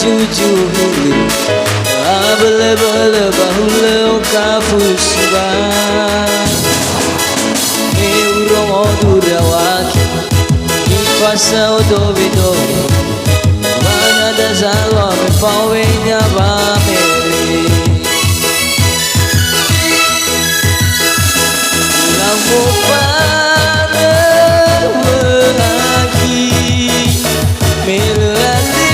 Jujur Abele-bele bahule kafusiba Eurong odurawaki Ipasa odobi-dobi Mana da salwa me pawenya bameli Lamu pada waki Melati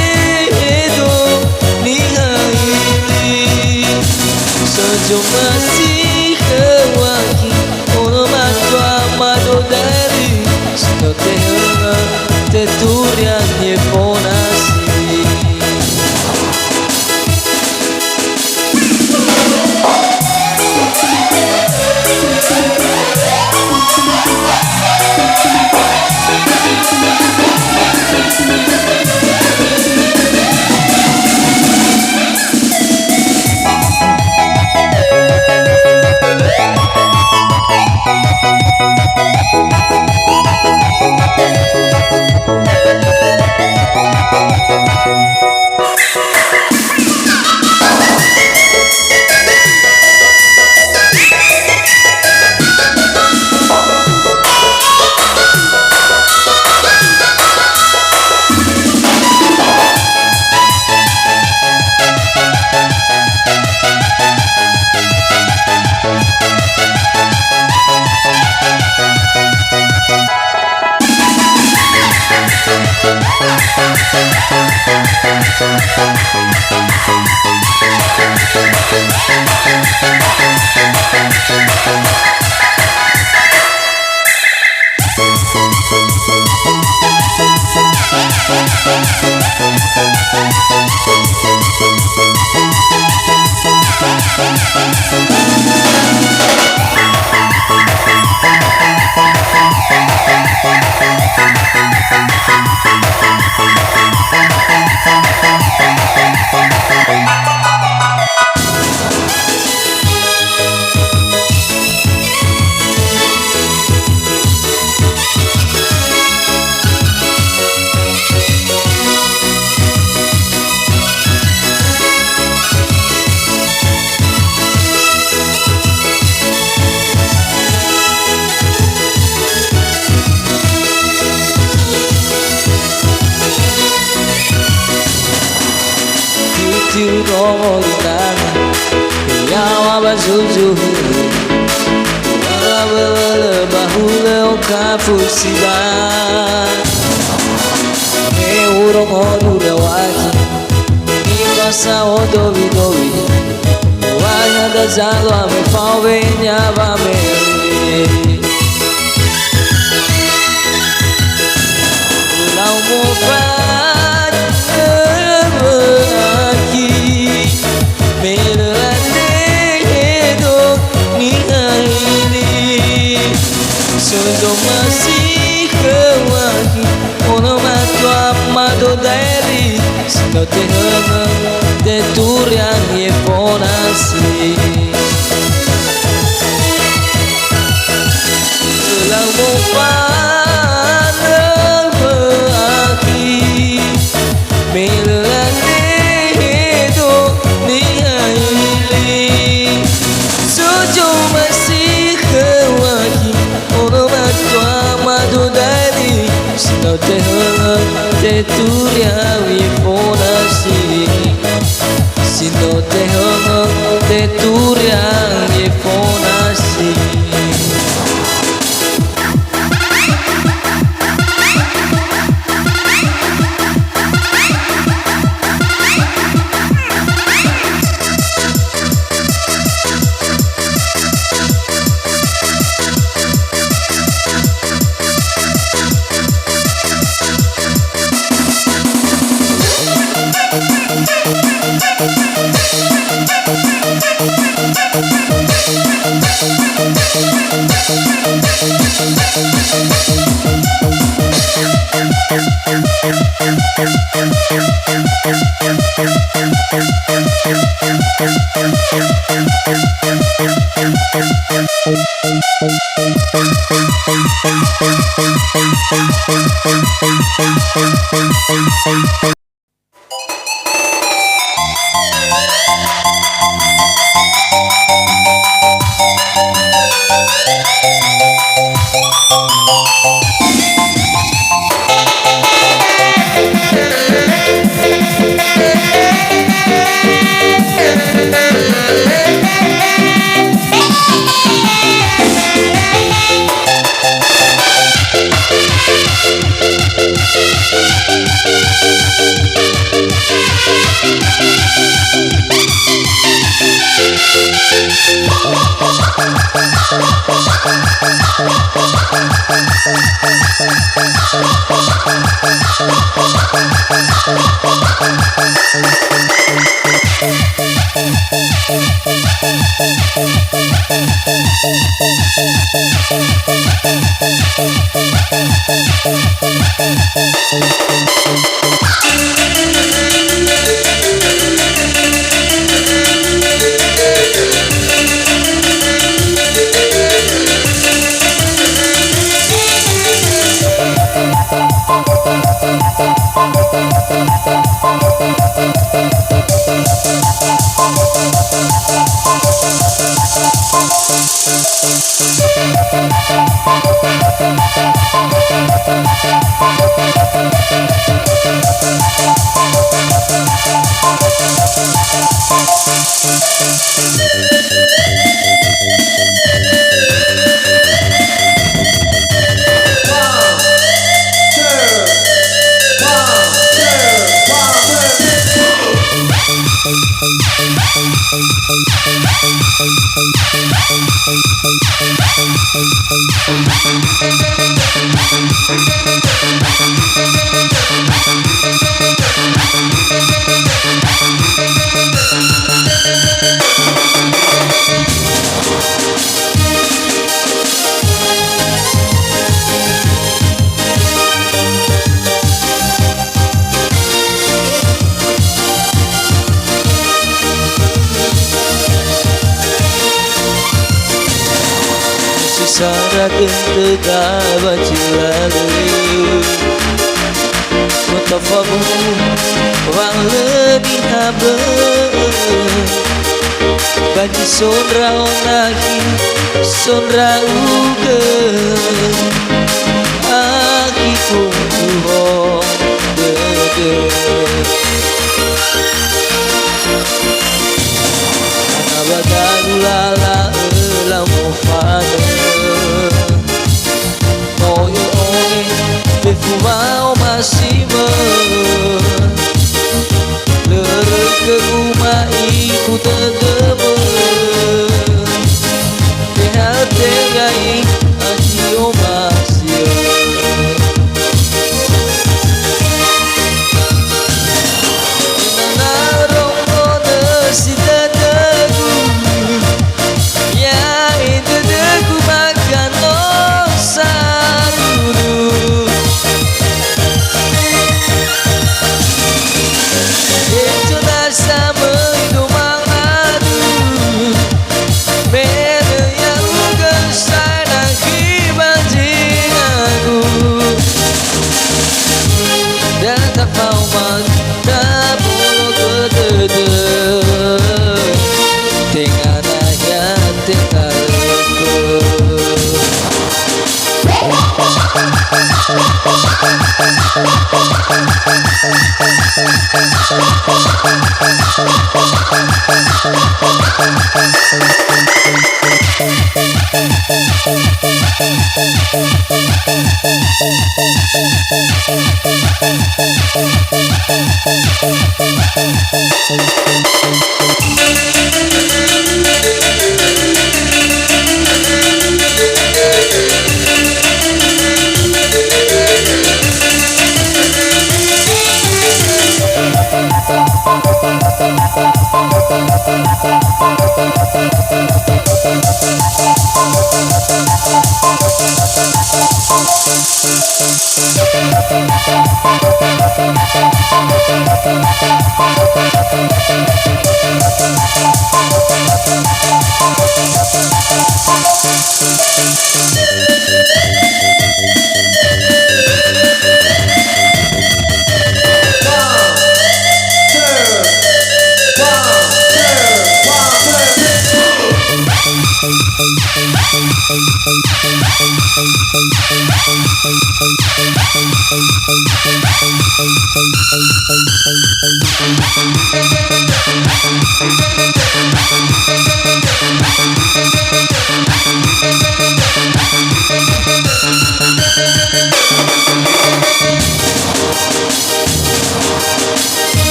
masih kewaki ono matu amado dari sino tehanga teturian ye ponasi Fusiba Eurong odurawaki Ipasa odobi-dobi Wanya da zalwa me pawenya bameli Lau mo pagi Melande-do nihai Sudah masih kewaki ono matu amado dari sino tehanga teturian ye ponasi lamu pandang baki melande-do nihai Sudah masih kewaki ono matu amado dari sino tehanga teturian ye ponasi sino tehanga teturian ye ponasi Saragen tegaba cilalu Mutafamu wang lebih habe Baji sonra onahi sonra uge Aki kumpuhong dede Anabadagulala elamu fane Oye oye befumao masime Lere ke rumah ibu tegeme Tehal tegai akio masih Nana rongo nasi tadagu Ya itu degu makan saruru Itu nasa mendomang adu Mene yang kesai nangki banjing aku Dan tak mau mantap bulu kedede Tinggal nanya tinggal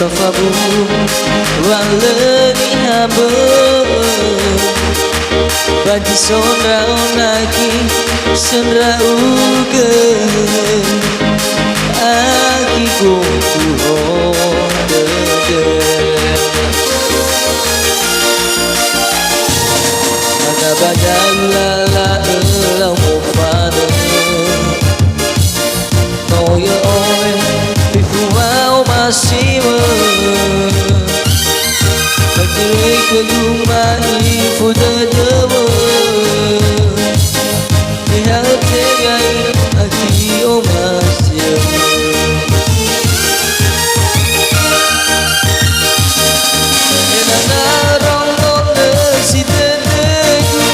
Terbaru waleni haba bagi sonrau lagi sonrau ke aki kutu de ada badan lala elang pada oh ya oi bifu mau masih Terjadi ke rumah ibu terjebak Lihat tegai hati omasnya Enana rongok nasi teteku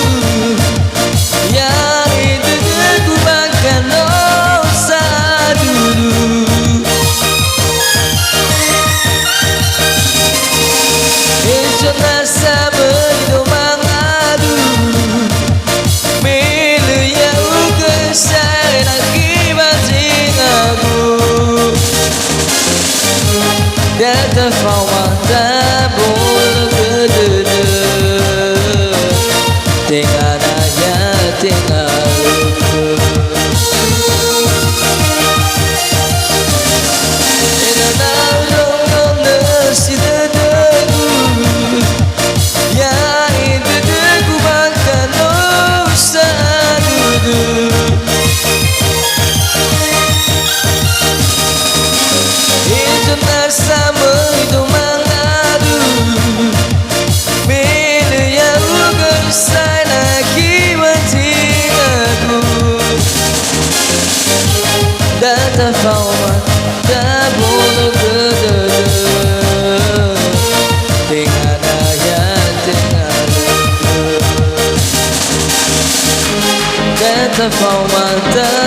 Yang itu teteku makan dosa dulu Nasa berdomang adu Bila YAAHOWU kesal akibat aku Dan terfawah tak boleh berdeda Tengah naya tengah luka Enana rongok nasi teteku yang itu aku makan dosa duduk Itu bersama itu mengadu Bila YAAHOWU kesal akibat aku Dan terfawah tak boleh berdeda Tengah daya tengah luka Dan terfawah tak